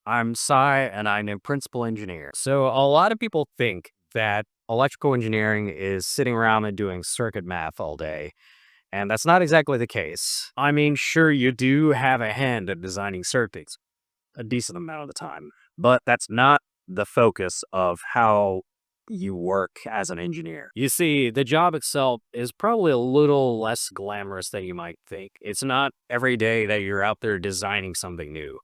I'm Cy, and I'm a principal engineer. So, a lot of people think that electrical engineering is sitting around and doing circuit math all day, and that's not exactly the case. I mean, sure, you do have a hand at designing circuits a decent amount of the time, but that's not the focus of how you work as an engineer. You see, the job itself is probably a little less glamorous than you might think. It's not every day that you're out there designing something new.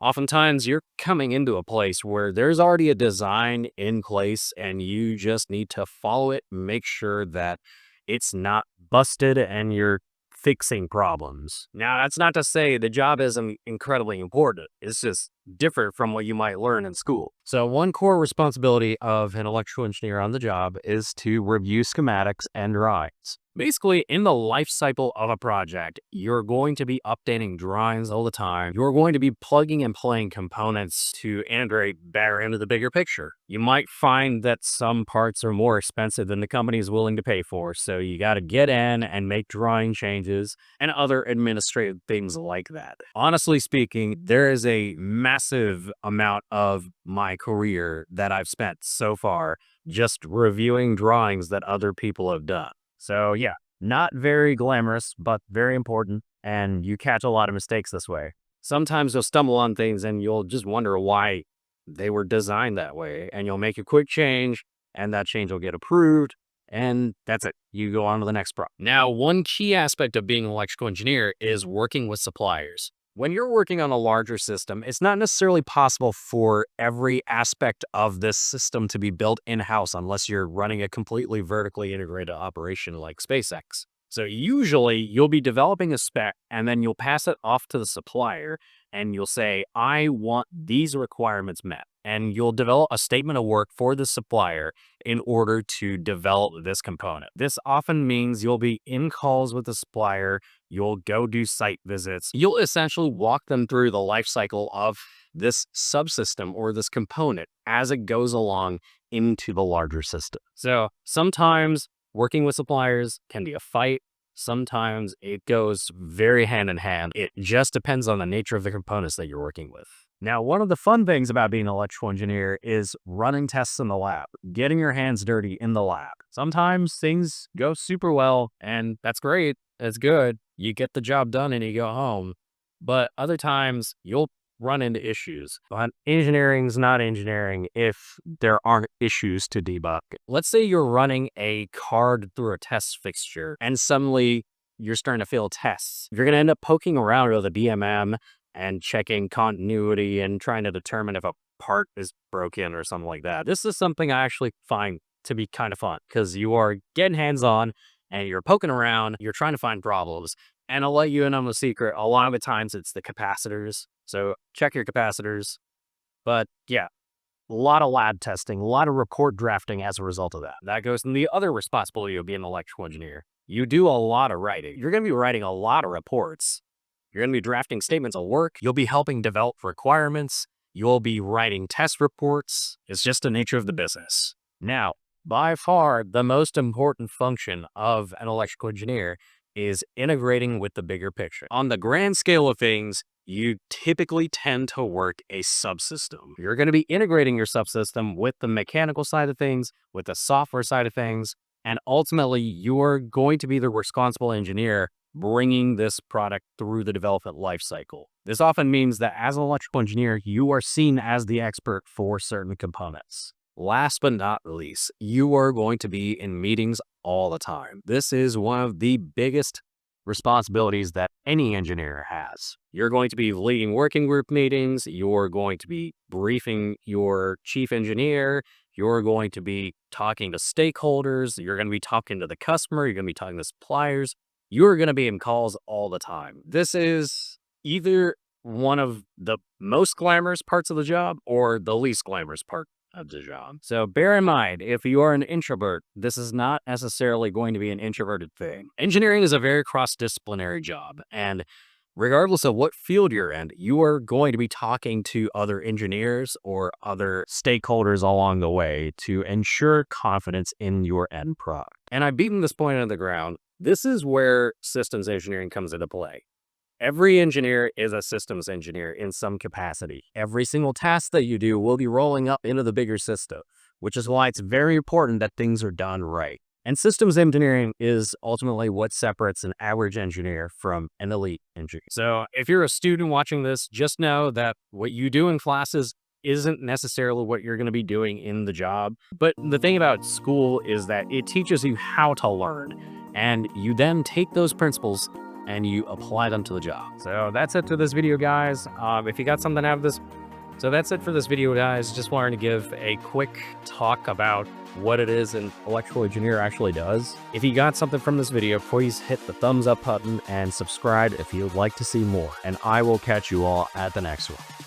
Oftentimes, you're coming into a place where there's already a design in place and you just need to follow it, make sure that it's not busted and you're fixing problems. Now, that's not to say the job isn't incredibly important. It's just different from what you might learn in school. So, one core responsibility of an electrical engineer on the job is to review schematics and drawings. Basically, in the life cycle of a project, you're going to be updating drawings all the time. You're going to be plugging and playing components to integrate better into the bigger picture. You might find that some parts are more expensive than the company is willing to pay for, so you got to get in and make drawing changes and other administrative things like that. Honestly speaking, there is a massive amount of my career that I've spent so far just reviewing drawings that other people have done. So yeah, not very glamorous, but very important. And you catch a lot of mistakes this way. Sometimes you'll stumble on things and you'll just wonder why they were designed that way. And you'll make a quick change and that change will get approved. And that's it. You go on to the next problem. Now, one key aspect of being an electrical engineer is working with suppliers. When you're working on a larger system, it's not necessarily possible for every aspect of this system to be built in-house unless you're running a completely vertically integrated operation like SpaceX. So usually you'll be developing a spec and then you'll pass it off to the supplier and you'll say, I want these requirements met. And you'll develop a statement of work for the supplier in order to develop this component. This often means you'll be in calls with the supplier. You'll go do site visits. You'll essentially walk them through the life cycle of this subsystem or this component as it goes along into the larger system. So sometimes working with suppliers can be a fight. Sometimes it goes very hand in hand. It just depends on the nature of the components that you're working with. Now, one of the fun things about being an electrical engineer is running tests in the lab, getting your hands dirty in the lab. Sometimes things go super well, and that's great. It's good. You get the job done and you go home. But other times you'll run into issues. But engineering's not engineering if there aren't issues to debug. Let's say you're running a card through a test fixture and suddenly you're starting to fail tests. You're going to end up poking around with a DMM and checking continuity and trying to determine if a part is broken or something like that. This is something I actually find to be kind of fun because you are getting hands-on and you're poking around, you're trying to find problems. And I'll let you in on the secret. A lot of the times it's the capacitors. So check your capacitors. But yeah, a lot of lab testing, a lot of report drafting as a result of that. That goes in the other responsibility of being an electrical engineer. You do a lot of writing. You're going to be writing a lot of reports. You're going to be drafting statements of work. You'll be helping develop requirements. You'll be writing test reports. It's just the nature of the business. Now, by far, the most important function of an electrical engineer is integrating with the bigger picture. On the grand scale of things, you typically tend to work a subsystem. You're going to be integrating your subsystem with the mechanical side of things, with the software side of things, and ultimately you're going to be the responsible engineer bringing this product through the development life cycle. This often means that as an electrical engineer, you are seen as the expert for certain components. Last but not least, you are going to be in meetings all the time. This is one of the biggest responsibilities that any engineer has. You're going to be leading working group meetings. You're going to be briefing your chief engineer. You're going to be talking to stakeholders. You're going to be talking to the customer. You're going to be talking to suppliers. You're going to be in calls all the time. This is either one of the most glamorous parts of the job or the least glamorous part of the job. So bear in mind, if you are an introvert, this is not necessarily going to be an introverted thing. Engineering is a very cross-disciplinary job, and regardless of what field you're in, you are going to be talking to other engineers or other stakeholders along the way to ensure confidence in your end product. And I've beaten this point on the ground. This is where systems engineering comes into play. Every engineer is a systems engineer in some capacity. Every single task that you do will be rolling up into the bigger system, which is why it's very important that things are done right. And systems engineering is ultimately what separates an average engineer from an elite engineer. So if you're a student watching this, just know that what you do in classes isn't necessarily what you're going to be doing in the job. But the thing about school is that it teaches you how to learn. And you then take those principles and you apply them to the job. So that's it to this video, guys. If you got something out of this, so that's it for this video, guys. Just wanted to give a quick talk about what it is an electrical engineer actually does. If you got something from this video, please hit the thumbs up button and subscribe if you'd like to see more. And I will catch you all at the next one.